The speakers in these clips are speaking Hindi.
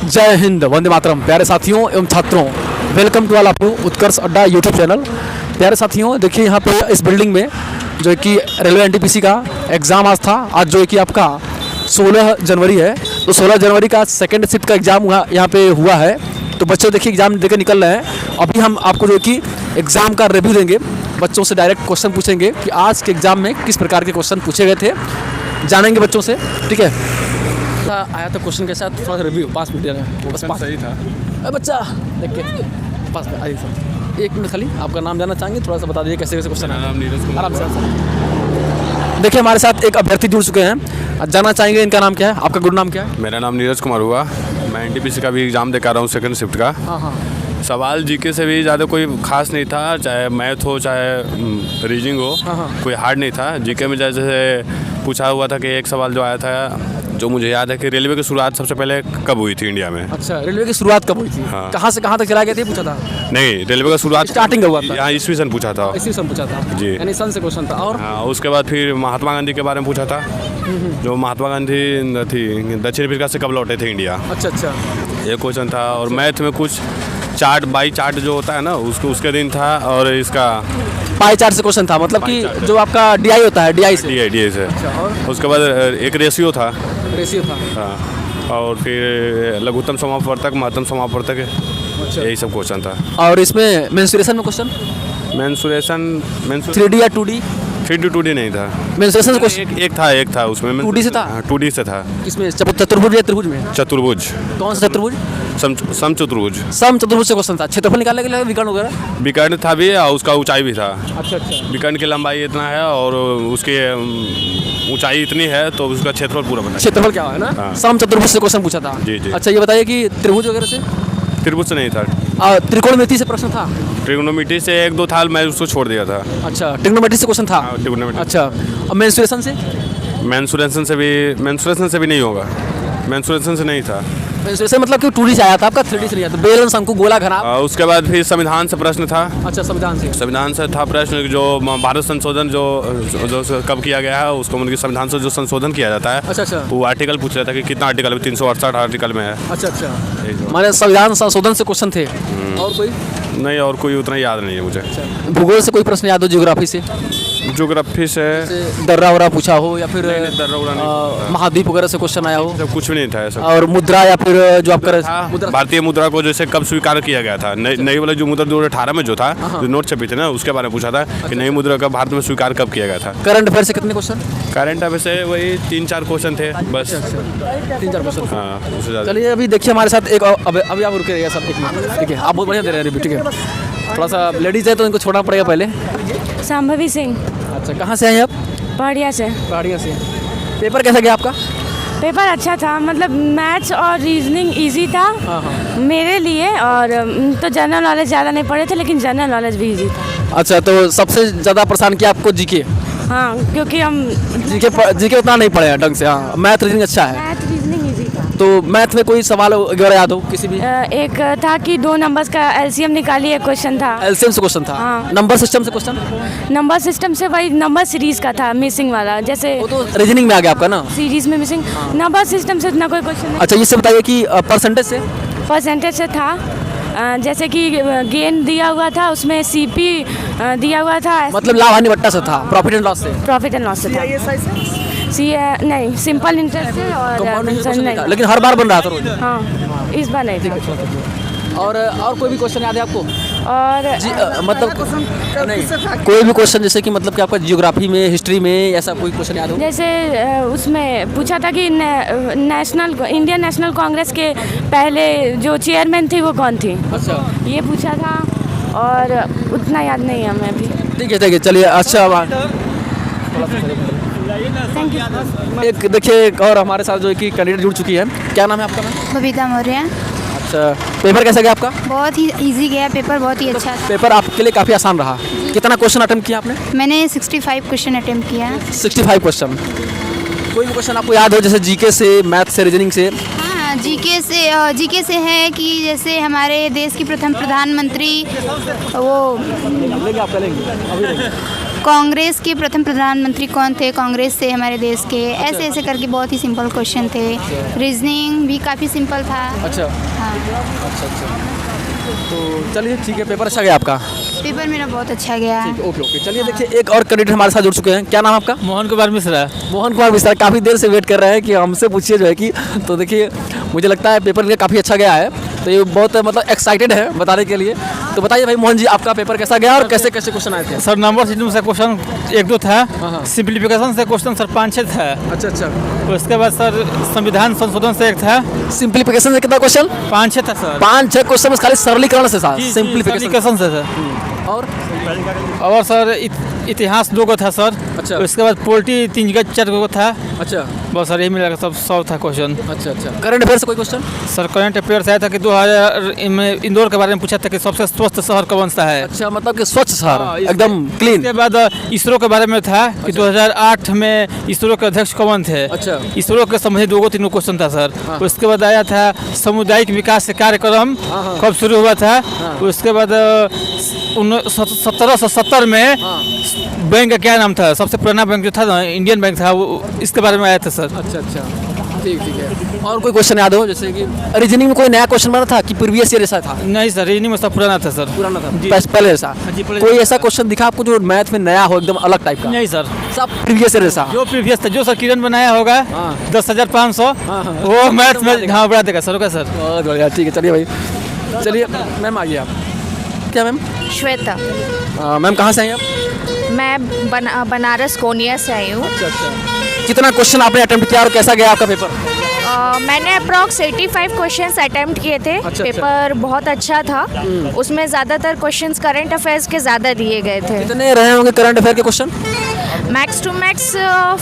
जय हिंद, वंदे मातरम। प्यारे साथियों एवं छात्रों, welcome to all of you Utkarsh Adda YouTube channel. प्यारे साथियों, देखिए यहाँ पे इस बिल्डिंग में जो है कि रेलवे एनटीपीसी का एग्ज़ाम आज था। आज जो है कि आपका 16 जनवरी है, तो 16 जनवरी का सेकंड शिफ्ट का एग्ज़ाम हुआ यहाँ पे हुआ है। तो बच्चे देखिए एग्ज़ाम देकर निकल रहे हैं। अभी हम आपको जो है कि एग्ज़ाम का रिव्यू देंगे, बच्चों से डायरेक्ट क्वेश्चन पूछेंगे कि आज के एग्ज़ाम में किस प्रकार के क्वेश्चन पूछे गए थे, जानेंगे बच्चों से। ठीक है, आया था क्वेश्चन के साथ थोड़ा सा रिव्यू 5 मिनट में बस। सही था। अरे बच्चा देख के पास में आइए सर, 1 मिनट खाली। आपका नाम जानना चाहेंगे, थोड़ा सा बता दीजिए कैसे कैसे क्वेश्चन है। नाम नीरज कुमार। आराम से देखिए, हमारे साथ एक अभ्यर्थी जुड़ चुके हैं, जानना चाहेंगे इनका नाम क्या है। आपका गुड नाम क्या है? मेरा नाम नीरज कुमार हुआ। मैं एनटीपीसी का भी एग्ज़ाम दे कर रहा हूँ, सेकंड शिफ्ट का। हाँ। सवाल जीके से भी ज़्यादा कोई खास नहीं था, चाहे मैथ हो चाहे रीजनिंग हो। हाँ। कोई हार्ड नहीं था। जीके में जैसे पूछा हुआ था कि एक सवाल जो आया था, जो मुझे याद है कि रेलवे की शुरुआत सबसे पहले कब हुई थी इंडिया में। अच्छा, रेलवे की शुरुआत कब हुई थी? हाँ। कहाँ से कहाँ तक चला गया था, पूछा था? नहीं, रेलवे का शुरुआत स्टार्टिंग हुआ था। यहाँ ईस्वी सन पूछा था। इसी सन पूछा था जी। यानी सन से क्वेश्चन था। और हाँ, उसके बाद फिर महात्मा गांधी के बारे में पूछा था, जो महात्मा गांधी थी दक्षिण अफ्रीका से कब लौटे थे इंडिया, अच्छा ये क्वेश्चन था। और मैथ में कुछ चार्ट बाई चार्ट जो होता है ना, उसके दिन था। और इसका पाई चार्ट से क्वेश्चन था, मतलब कि जो आपका डीआई होता है, डीआई से। डी से। और उसके बाद एक रेशियो था। रेशियो था। हाँ, और फिर लघुत्तम समापवर्तक, महत्तम समापवर्तक, अच्छा। यही सब क्वेश्चन था। और इसमें मेंसुरेशन में क्वेश्चन मेंसुरेशन 3D या 2D? 3D 2D नहीं था। मेंसुरेशन से क्वेश्चन एक था उसमें 2D से था? 2D से था। किसमें, चतुर्भुज या त्रिभुज में? चतुर्भुज। कौन सा चतुर्भुज? सम चतुर्भुज। सम चतुर्भुज से क्वेश्चन था। क्षेत्रफल निकालने के लिए विकर्ण वगैरह? विकर्ण था भी और उसका ऊंचाई भी था। अच्छा। विकर्ण की लंबाई इतना है और उसकी ऊंचाई इतनी है, तो उसका क्षेत्रफल पूरा बना। क्षेत्रफल क्या है ना? हाँ। सम चतुर्भुज से क्वेश्चन पूछा था। जी। अच्छा, ये बताइए कि त्रिभुज वगैरह से? त्रिभुज से नहीं था। त्रिकोणमिति से प्रश्न था? ट्रिग्नोमेट्री से 1-2 था, मैं उसको छोड़ दिया था। अच्छा, ट्रिग्नोमेट्री से क्वेश्चन था। ट्रिग्नोमेट्री। अच्छा, और मेंसुरेशन से? मेंसुरेशन से भी नहीं होगा। मेंसुरेशन से नहीं था। मेंसुरेशन मतलब कि 2D से आया था आपका, 3D से नहीं आया था। बेलन, शंकु, गोला, घनाभ। उसके बाद फिर संविधान से प्रश्न था। अच्छा, संविधान से था प्रश्न, जो भारत संशोधन जो कब किया गया है, उसको मतलब संविधान से जो संशोधन किया जाता है। अच्छा। वो आर्टिकल पूछ रहा था कि कितना आर्टिकल में, 368 आर्टिकल में है। अच्छा। हमारे संविधान संशोधन से क्वेश्चन थे। और कोई नहीं, और कोई उतना याद नहीं है मुझे। भूगोल से कोई प्रश्न याद हो? ज्योग्राफी से? ज्योग्राफी से दर्रा वरा पूछा हो, या फिर दर्रा महाद्वीप वगैरह से क्वेश्चन आया हो? सब कुछ भी नहीं था ऐसा। और मुद्रा, या फिर जो आपका मुद्रा, भारतीय मुद्रा को जैसे कब स्वीकार किया गया था, नई वाला जो मुद्रा 2018 में जो था, जो नोट छपी थी ना, उसके बारे में पूछा था कि नई मुद्रा का भारत में स्वीकार कब किया गया था। करंट अफेयर से कितने क्वेश्चन? करंट अफेयर से वही 3-4 क्वेश्चन थे बस। 3-4 क्वेश्चन। हाँ, उससे ज़्यादा। चलिए, अभी देखिए हमारे साथ एक अभी आप रुके रहिए सर, एक मिनट। ठीक है, आप बहुत बढ़िया दे रहे हैं रिव्यू। ठीक है, थोड़ा सा लेडीज़ है तो इनको छोड़ना पड़ेगा पहले। संभवी सिंह। अच्छा, कहाँ से हैं आप? पहाड़िया से। पहाड़िया से। पेपर कैसा गया आपका? पेपर अच्छा था, मतलब मैथ्स और रीजनिंग इजी था मेरे लिए। और तो जनरल नॉलेज ज़्यादा नहीं पढ़े थे, लेकिन जनरल नॉलेज भी इजी था। अच्छा, तो सबसे ज़्यादा परेशान किया आपको जीके? हाँ, क्योंकि हम जीके उतना नहीं पढ़े हैं ढंग से। हाँ, मैथ रीजनिंग अच्छा है। मैथ रीजनिंग इजी था। तो मैथ में कोई सवाल वगैरह याद हो किसी भी? एक था कि 2 नंबर्स का एलसीएम निकालिए, एक क्वेश्चन था। एलसीएम से क्वेश्चन था? हाँ। नंबर सिस्टम से क्वेश्चन? नंबर सिस्टम से वही नंबर सीरीज का था, मिसिंग वाला। जैसे वो तो रीजनिंग में आ गया आपका ना? सीरीज में मिसिंग। नंबर सिस्टम से इतना कोई क्वेश्चन नहीं। अच्छा, ये से बताइए कि परसेंटेज से? परसेंटेज से था, जैसे कि गेन दिया हुआ था, उसमें सीपी दिया हुआ था। मतलब लाभ हानि बट्टा से था, प्रॉफिट एंड लॉस से? प्रॉफिट एंड लॉस से था। नहीं, सिंपल इंटरेस्ट से। और नहीं, लेकिन हर बार बन रहा था रोज? हाँ, इस बार नहीं था। और कोई भी क्वेश्चन याद है आपको? और मतलब नहीं, कोई भी क्वेश्चन जैसे कि मतलब कि आपका जियोग्राफी में, हिस्ट्री में, ऐसा कोई क्वेश्चन याद हो? जैसे उसमें पूछा था कि इंडियन नेशनल कांग्रेस के पहले जो चेयरमैन थी वो कौन थी। अच्छा, ये पूछा था, और उतना याद नहीं है हमें अभी। ठीक है, चलिए। अच्छा, थैंक यू। एक देखिए, एक और हमारे साथ जो है कि कैंडिडेट जुड़ चुकी है। क्या नाम है आपका? मैम बबीता मौर्य। अच्छा, पेपर कैसा गया आपका? बहुत ही इजी गया पेपर, बहुत ही अच्छा था। पेपर आपके लिए काफ़ी आसान रहा। कितना क्वेश्चन अटेम्प्ट किया आपने? मैंने 65 क्वेश्चन अटेम्प्ट किया। 65 क्वेश्चन। कोई भी क्वेश्चन आपको याद हो, जैसे जीके से, मैथ से, रीजनिंग से? हाँ, जीके से है कि जैसे हमारे देश की प्रथम प्रधानमंत्री वो लेंगे आप लेंगे अभी लेंगे। कांग्रेस के प्रथम प्रधानमंत्री कौन थे, कांग्रेस से हमारे देश के, ऐसे ऐसे करके बहुत ही सिंपल क्वेश्चन थे। रीजनिंग भी काफ़ी सिंपल था। अच्छा हाँ, अच्छा तो चलिए ठीक है, पेपर अच्छा गया आपका? पेपर मेरा बहुत अच्छा गया। ठीक है, ओके ओके। चलिए देखिए, एक और कैंडिडेट हमारे साथ जुड़ चुके हैं। क्या नाम है आपका? मोहन कुमार मिश्रा। मोहन कुमार मिश्रा काफ़ी देर से वेट कर रहे हैं कि हमसे पूछिए जो है कि, तो देखिए मुझे लगता है पेपर काफ़ी अच्छा गया है, तो ये बहुत मतलब एक्साइटेड है बताने के लिए। तो बताइए भाई मोहन जी, आपका पेपर कैसा गया और कैसे कैसे क्वेश्चन आए थे? सर नंबर सिस्टम से क्वेश्चन 1-2 था, सिंप्लीफिकेशन से क्वेश्चन सर 5-6 था। अच्छा अच्छा। उसके बाद सर संविधान संशोधन से एक था, सिंप्लीफिकेशन से कितना क्वेश्चन? 5-6 था सर। 5-6 क्वेश्चन खाली सरलीकरण से साथ सिंप्लीफिकेशन से सर। और सर इतिहास 2 था सर। अच्छा। उसके बाद पोलिटी 3-4 था। अच्छा बस सर यही मिला सब 100 था क्वेश्चन। अच्छा अच्छा। करंट अफेयर से कोई क्वेश्चन? सर करंट अफेयर से आया था कि 2000 में इंदौर के बारे में पूछा था कि सबसे स्वस्थ शहर कौन सा है। अच्छा, मतलब कि स्वच्छ शहर, हाँ, एकदम क्लीन। उसके बाद इसरो के बारे में था कि 2008 में इसरो के अध्यक्ष कौन थे। अच्छा। इसरो के संबंधित 2-3 क्वेश्चन था सर। उसके बाद आया था सामुदायिक विकास कार्यक्रम कब शुरू हुआ था। उसके बाद 1770 में बैंक का क्या नाम था, सबसे पुराना बैंक जो था ना इंडियन बैंक था, वो इसके बारे में आया था सर। अच्छा अच्छा, ठीक ठीक है। और कोई क्वेश्चन याद हो, जैसे कि रीजनिंग में कोई नया क्वेश्चन बना था कि प्रीवियस ईयर ऐसा था? नहीं सर, रीजनिंग में सब पुराना था सर। पुराना था जी। पहले ऐसा? जी, पहले कोई ऐसा क्वेश्चन दिखा आपको जो मैथ में नया हो, एकदम अलग टाइप का? नहीं सर, सब प्रीवियस ईयर ऐसा? जो प्रीवियस था, जो सर किरण बनाया होगा 10,500 वो मैथ में हाँ बढ़ा देगा सर। ओके सर, बहुत बढ़िया, ठीक है। चलिए भाई, चलिए मैम आइए आप। क्या मैम? श्वेता। मैम कहाँ से आई आप? मैं बनारस कोनिया से आई हूँ। अच्छा अच्छा। कितना क्वेश्चन आपने अटेम्प्ट किया और कैसा गया आपका पेपर? मैंने अप्रॉक्स 85 क्वेश्चंस अटेम्प्ट किए थे। अच्छा। पेपर बहुत अच्छा था। उसमें ज़्यादातर क्वेश्चंस करंट अफेयर्स के ज़्यादा दिए गए थे। कितने रहे होंगे करंट अफेयर के question? Max to max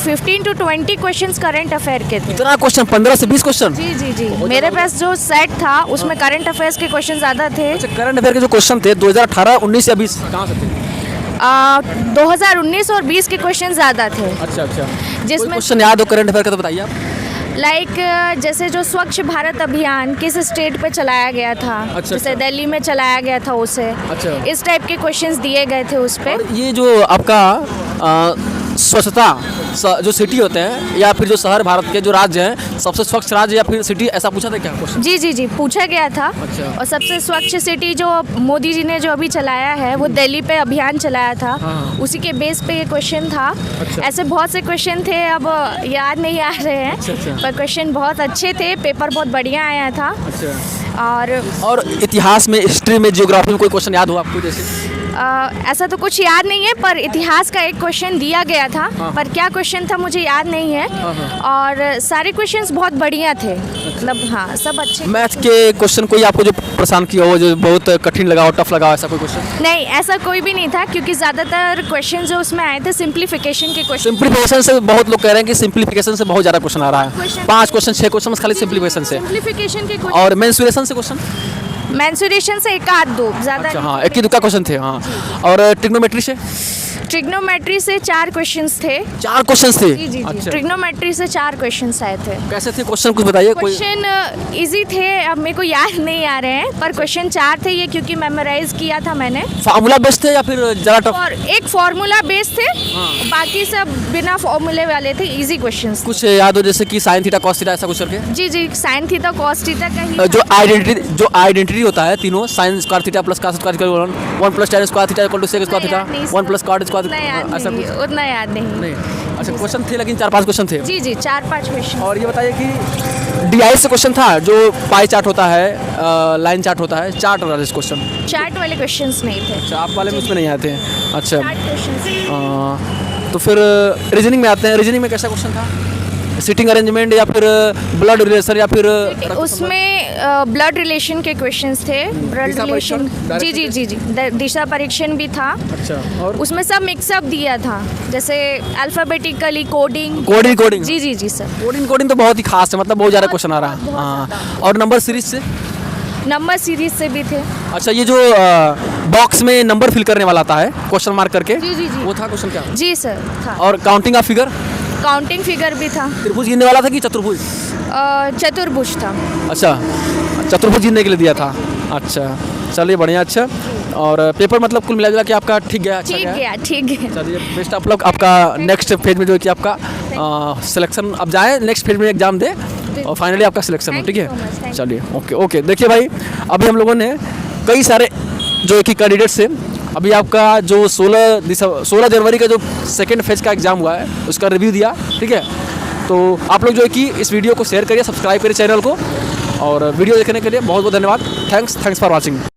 15 to 20 questions current affair के थे। कितना क्वेश्चन? 15 से 20 क्वेश्चन? जी जी जी, मेरे पास जो सेट था उसमें करंट अफेयर्स के क्वेश्चन ज़्यादा थे। अच्छा, करंट अफेयर के जो क्वेश्चन थे 2018, 19 या 20 कहाँ से थे? 2019 और 20 के क्वेश्चन ज़्यादा थे। अच्छा अच्छा। जिसमें क्वेश्चन याद हो करंट अफेयर का तो बताइए आप। लाइक जैसे जो स्वच्छ भारत अभियान किस स्टेट पे चलाया गया था। अच्छा, जैसे अच्छा। दिल्ली में चलाया गया था उसे। अच्छा। इस टाइप के क्वेश्चंस दिए गए थे उस पे। और ये जो आपका स्वच्छता जो सिटी होते हैं या फिर जो शहर भारत के जो राज्य हैं, सबसे स्वच्छ राज्य या फिर सिटी, ऐसा पूछा था क्या क्वेश्चन? जी जी जी, पूछा गया था। अच्छा। और सबसे स्वच्छ सिटी जो मोदी जी ने जो अभी चलाया है वो दिल्ली पे अभियान चलाया था। उसी के बेस पे ये क्वेश्चन था। अच्छा। ऐसे बहुत से क्वेश्चन थे, अब याद नहीं आ रहे हैं। अच्छा, अच्छा। पर क्वेश्चन बहुत अच्छे थे, पेपर बहुत बढ़िया आया था। अच्छा। और इतिहास में, हिस्ट्री में, जियोग्राफी में कोई क्वेश्चन याद हो आपको? जैसे ऐसा तो कुछ याद नहीं है, पर इतिहास का एक क्वेश्चन दिया गया था। पर क्या क्वेश्चन था मुझे याद नहीं है। और सारे क्वेश्चंस बहुत बढ़िया थे, मतलब हाँ सब अच्छे। मैथ के क्वेश्चन कोई आपको जो परेशान किया हो, जो बहुत कठिन लगा हो, टफ लगा हो, ऐसा कोई क्वेश्चन? नहीं, ऐसा कोई भी नहीं था, क्योंकि ज़्यादातर क्वेश्चन जो उसमें आए थे सिंप्लीफिकेशन के क्वेश्चन। सिंप्लीफिकेशन से बहुत लोग कह रहे हैं कि सिंप्लीफिकेशन से बहुत ज़्यादा क्वेश्चन आ रहा है। 5 क्वेश्चन 6 क्वेश्चन खाली सिंप्लीफिकेशन से। सिंप्लीफिकेशन के और मेंसुरेशन से क्वेश्चन? मेंसुरेशन से 1-2 ज़्यादा। अच्छा, हाँ, एक ही दुका क्वेश्चन थे। हाँ, और ट्रिग्नोमेट्री से? ट्रिग्नोमेट्री से 4 क्वेश्चंस थे। 4 क्वेश्चन थे? जी जी जी, अच्छा। ट्रिग्नोमेट्री से 4 क्वेश्चंस आए थे। कैसे थे क्वेश्चन, कुछ बताइए। कोई क्वेश्चन इजी थे, अब मेरे को याद नहीं आ रहे हैं, पर क्वेश्चन 4 थे, ये क्योंकि मेमोराइज किया था मैंने। फार्मूला बेस्ड थे या फिर ज़रा टफ? और एक फार्मूला बेस थे, बाकी सब बिना फार्मूले वाले थे, इजी क्वेश्चंस। कुछ याद हो जैसे कि साइन थीटा कॉस थीटा ऐसा कुछ करके? जी जी, साइन थीटा कॉस थीटा का ही जो आइडेंटिटी होता है तीनों, sine square theta plus cos square equal 1 plus tan square theta equal to sec square theta 1 plus cot square, ऐसा कुछ उतना याद नहीं। नहीं? अच्छा, क्वेश्चन थे लेकिन 4-5 क्वेश्चन थे। जी जी, 4-5 क्वेश्चन। और ये बताइए कि DI से क्वेश्चन था, जो पाई चार्ट होता है, लाइन चार्ट होता है, चार्ट वाले क्वेश्चन? चार्ट वाले क्वेश्चंस नहीं थे। अच्छा, आप वाले में उसमें नहीं आते हैं। अच्छा, चार्ट क्वेश्चंस। तो फिर रीजनिंग में आते हैं। रीजनिंग में कैसा क्वेश्चन था? सिटिंग अरेंजमेंट या फिर ब्लड रिलेशन या फिर उसमें ब्लड रिलेशन के क्वेश्चंस थे। ब्लड दिशा रिलेशन, परीक्षण, जी जी जी जी, दिशा परीक्षण भी था। अच्छा, और उसमें सब मिक्सअप दिया था, जैसे अल्फाबेटिकली कोडिंग। कोडिंग जी जी जी सर। कोडिंग तो बहुत ही खास है, मतलब बहुत ज़्यादा क्वेश्चन आ रहा है। हाँ, और नंबर सीरीज से? नंबर सीरीज से भी थे। अच्छा, ये जो बॉक्स में नंबर फिल करने वाला आता है क्वेश्चन मार्क करके, जी जी जी, वो था क्वेश्चन क्या? जी सर था। और counting of figure? Counting figure भी था। त्रिभुज गिनने वाला था कि चतुर्भुज? चतुर्भुज था। अच्छा, चतुर्भुज गिनने के लिए दिया था। अच्छा, चलिए बढ़िया। अच्छा, और पेपर मतलब कुल मिला जुला के आपका ठीक गया, अच्छा ठीक गया, ठीक गया। चलिए बेस्ट आप लोग, आपका नेक्स्ट फेज में जो है कि आपका सिलेक्शन अब जाए, नेक्स्ट फेज में एग्जाम दे और फाइनली आपका सिलेक्शन हो, Thank ठीक you so much, है। thank चलिए ओके ओके। देखिए भाई, अभी हम लोगों ने कई सारे जो है कि कैंडिडेट से अभी आपका जो 16 जनवरी का जो सेकेंड फेज का एग्ज़ाम हुआ है उसका रिव्यू दिया, ठीक है। तो आप लोग जो है कि इस वीडियो को शेयर करिए, सब्सक्राइब करिए चैनल को, और वीडियो देखने के लिए बहुत बहुत धन्यवाद। Thanks for watching.